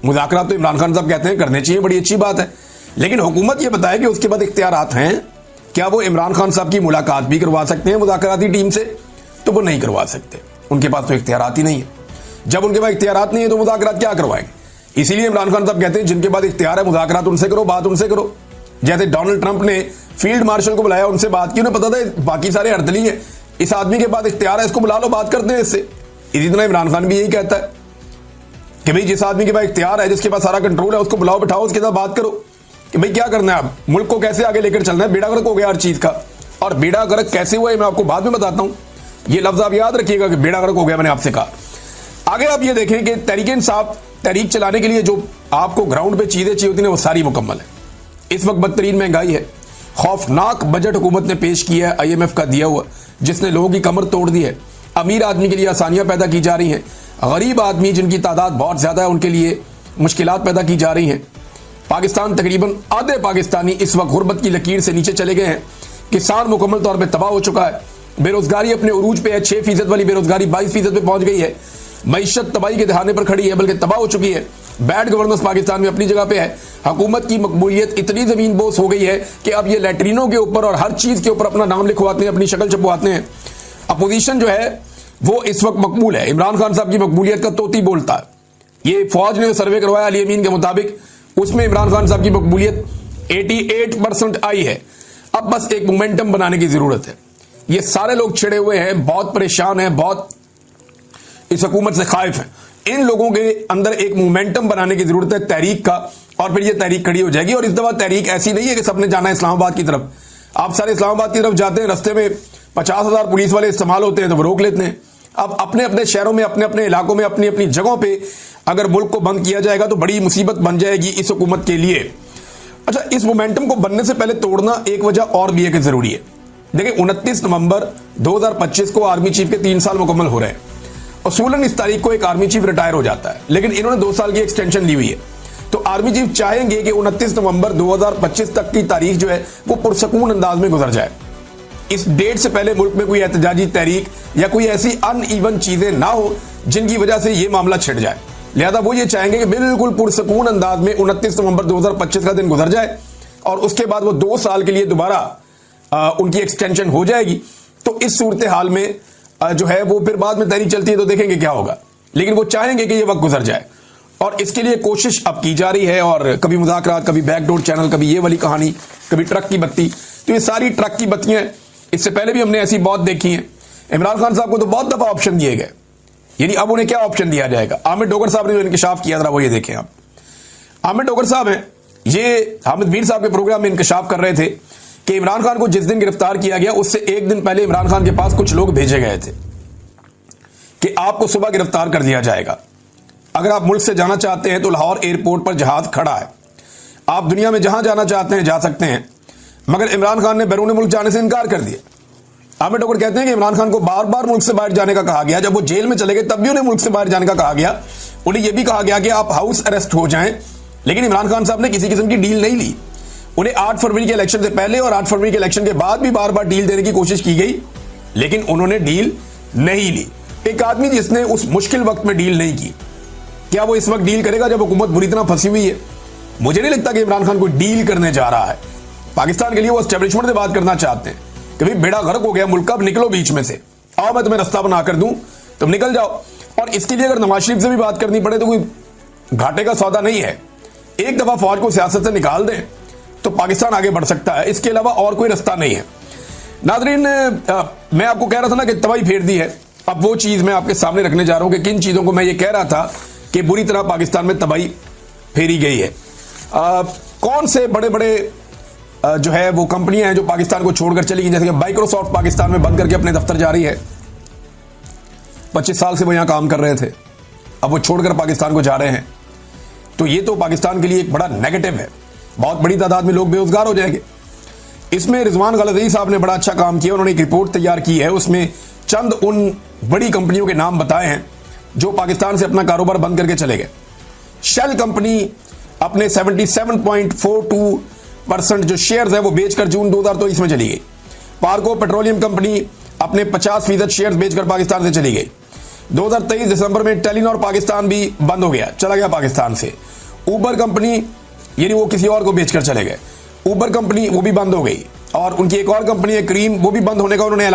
मुज़ाकरात तो इमरान खान साहब कहते हैं करने चाहिए, बड़ी अच्छी बात है, लेकिन हुकूमत ये बताए कि उसके बाद इख्तियारात हैं, क्या वो इमरान खान साहब की मुलाकात भी करवा सकते हैं मुज़ाकराती टीम से? तो वो नहीं करवा सकते, उनके पास तो इख्तियारात ही नहीं है। जब उनके पास इख्तियारात नहीं है तो मुज़ाकरात क्या करवाएंगे? इसीलिए इमरान खान साहब कहते हैं जिनके पास इख्तियार है मुज़ाकरात उनसे करो, बात उनसे करो। जैसे डोनाल्ड ट्रंप ने फील्ड मार्शल को बुलाया, उनसे बात की, उन्हें पता था बाकी सारे अर्दली हैं, इस आदमी के पास इख्तियार है, इसको बुला लो, बात करते हैं इससे। इसी तरह इमरान खान भी यही कहता है कि भाई जिस आदमी के पास इख्तियार है, जिसके पास सारा कंट्रोल है, उसको बुलाओ, बिठाओ, उसके साथ बात करो कि भाई क्या करना है, अब मुल्क को कैसे आगे लेकर चलना है। बेड़ा गर्क हो गया हर चीज का, और बेड़ा गर्क कैसे हुआ है मैं आपको बाद में बताता हूं। ये लफ्ज आप याद रखिएगा कि बेड़ा गर्क हो गया, मैंने आपसे कहा। आगे आप ये देखें कि तहरीक इंसाफ तहरीक चलाने के लिए जो आपको ग्राउंड पे चीजें चाहिए होती हैं वो सारी मुकम्मल है। इस वक्त बदतरीन महंगाई है, खौफनाक बजट हुकूमत ने पेश किया है IMF का दिया हुआ, जिसने लोगों की कमर तोड़ दी है। अमीर आदमी के लिए आसानियां पैदा की जा रही हैं, गरीब आदमी जिनकी तादाद बहुत ज्यादा है उनके लिए मुश्किलात पैदा की जा रही हैं। पाकिस्तान तकरीबन आधे पाकिस्तानी इस वक्त गुर्बत की लकीर से नीचे चले गए हैं। किसान मुकम्मल तौर पर तबाह हो चुका है, बेरोजगारी अपने उरूज पे है, 6% वाली बेरोजगारी 22% पे पहुंच गई है। मईशत तबाही के दहाने पर खड़ी है, बल्कि तबाह हो चुकी है। बैड गवर्नेंस पाकिस्तान में अपनी जगह पे है। हुकूमत की मकबूलियत इतनी जमीन बोस हो गई है कि अब ये लैट्रिनों के ऊपर और हर चीज के ऊपर अपना नाम लिखवाते हैं, अपनी शक्ल छपवाते हैं। अपोजिशन जो है वो इस वक्त मकबूल है, इमरान खान साहब की मकबूलियत का तोती बोलता है। ये फौज ने सर्वे करवाया अली अमीन के मुताबिक, उसमें इमरान खान साहब की मकबूलियत 88% आई है। अब बस एक मोमेंटम बनाने की जरूरत है। ये सारे लोग छिड़े हुए हैं, बहुत परेशान हैं, बहुत इस हुकूमत से खाइफ हैं। इन लोगों के अंदर एक मोमेंटम बनाने की जरूरत है तहरीक का, और फिर ये तहरीक खड़ी हो जाएगी। और इस दफा तहरीक ऐसी नहीं है कि सबने जाना है इस्लामाबाद की तरफ। आप सारे इस्लामाबाद की तरफ जाते हैं, रस्ते में 50,000 पुलिस वाले इस्तेमाल होते हैं तो वो रोक लेते हैं। अब अपने अपने शहरों में, अपने अपने इलाकों में, अपनी अपनी जगहों पे अगर मुल्क को बंद किया जाएगा तो बड़ी मुसीबत बन जाएगी इस हुकूमत के लिए। अच्छा, इस मोमेंटम को बनने से पहले तोड़ना एक वजह और भी है कि जरूरी है। देखिए 29 नवंबर 2025 को आर्मी चीफ के 3 साल मुकम्मल हो रहे हैं। उसूलन इस तारीख को एक आर्मी चीफ रिटायर हो जाता है, लेकिन इन्होंने 2 साल की एक्सटेंशन ली हुई है। तो आर्मी चीफ चाहेंगे कि 29 नवंबर 2025 तक की तारीख जो है वो पुरसकून अंदाज में गुजर जाए। इस डेट से पहले मुल्क में कोई एहतजाजी तहरीक या कोई ऐसी अनइवन चीजें ना हो जिनकी वजह से ये मामला छिड़ जाए। लिहाजा वो ये चाहेंगे कि बिल्कुल पुरसकून अंदाज में 29 नवंबर 2025 का दिन गुजर जाए, और उसके बाद वो 2 साल के लिए दोबारा उनकी एक्सटेंशन हो जाएगी। तो इस सूरत हाल में जो है वो फिर बाद में तहरीक चलती है तो देखेंगे क्या होगा, लेकिन वो चाहेंगे कि ये वक्त गुजर जाए, और इसके लिए कोशिश अब की जा रही है। और कभी मुज़ाकरात, कभी बैकडोर चैनल, कभी ये वाली कहानी, कभी ट्रक की बत्ती। तो ये सारी ट्रक की बत्तियां इससे पहले भी हमने ऐसी बहुत देखी हैं। इमरान खान साहब को तो बहुत दफा ऑप्शन दिए गए, यानी अब उन्हें क्या ऑप्शन दिया जाएगा। आमिर डोगर साहब ने जो इंकशाफ किया था वो ये देखें आप। आमिर डोगर साहब हैं, ये हामिद मीर साहब के प्रोग्राम में इंकशाफ कर रहे थे कि इमरान खान को जिस दिन गिरफ्तार किया गया उससे एक दिन पहले इमरान खान के पास कुछ लोग भेजे गए थे कि आपको सुबह गिरफ्तार कर दिया जाएगा, अगर आप मुल्क से जाना चाहते हैं तो लाहौर एयरपोर्ट पर जहाज खड़ा है, आप दुनिया में जहां जाना चाहते हैं जा सकते हैं। मगर इमरान खान ने बैरून मुल्क जाने से इनकार कर दिया। आमिर डोगर कहते हैं कि इमरान खान को बार बार मुल्क से बाहर जाने का कहा गया। जब वो जेल में चले गए तब भी उन्हें मुल्क से बाहर जाने का कहा गया। उन्हें यह भी कहा गया कि आप हाउस अरेस्ट हो जाएं, लेकिन इमरान खान साहब ने किसी किस्म की डील नहीं ली। उन्हें 8 फरवरी के इलेक्शन से पहले और 8 फरवरी के इलेक्शन के बाद भी बार बार डील देने की कोशिश की गई, लेकिन उन्होंने डील नहीं ली। एक आदमी जिसने उस मुश्किल वक्त में डील नहीं की, क्या वो इस वक्त डील करेगा जब हुकूमत बुरी तरह फंसी हुई है? मुझे नहीं लगता कि इमरान खान कोई डील करने जा रहा है। पाकिस्तान के लिए वो एस्टेब्लिशमेंट से बात करना चाहते हैं कि भाई बेड़ा गर्क हो गया मुल्क, अब निकलो बीच में से, आओ मैं तुम्हें रास्ता बना कर दूं, तुम निकल जाओ। और इसके लिए अगर नवाज शरीफ से भी बात करनी पड़े तो कोई घाटे का सौदा नहीं है। एक दफा फौज को सियासत से निकाल दें तो पाकिस्तान आगे बढ़ सकता है, इसके अलावा और कोई रास्ता नहीं है। नाज़रीन, मैं आपको कह रहा था ना कि तबाही फेर दी है। अब वो चीज मैं आपके सामने रखने जा रहा हूं कि किन चीजों को मैं ये कह रहा था कि बुरी तरह पाकिस्तान में तबाही फेरी गई है। कौन से बड़े बड़े जो है वो कंपनियां हैं जो पाकिस्तान को छोड़कर चली गई, जैसे कि माइक्रोसॉफ्ट पाकिस्तान में बंद करके अपने दफ्तर जा रही है। 25 साल से वो यहां काम कर रहे थे, अब वो छोड़कर पाकिस्तान को जा रहे हैं। तो ये तो पाकिस्तान के लिए एक बड़ा नेगेटिव है, बहुत बड़ी तादाद में लोग बेरोजगार हो जाएंगे। इसमें रिजवान गलज़ई साहब ने बड़ा अच्छा काम किया, उन्होंने एक रिपोर्ट तैयार की है, उसमें चंद उन बड़ी कंपनियों के नाम बताए हैं जो पाकिस्तान से अपना कारोबार बंद करके चले गए। शेल कंपनी अपने 77.42% जो शेयर्स है वो बेचकर जून 2023 में चली गई। पार्को पेट्रोलियम कंपनी अपने 50% शेयर्स बेचकर पाकिस्तान से चली गई। 2023 दिसंबर में टेलीनॉर पाकिस्तान भी बंद हो गया, चला गया पाकिस्तान से। उबर कंपनी, यानी वो किसी और को बेचकर चले गए, उबर कंपनी वो भी बंद हो गई। और उनकी एक और कंपनी है क्रीम, वो भी बंद होने का उन्होंने ऐलान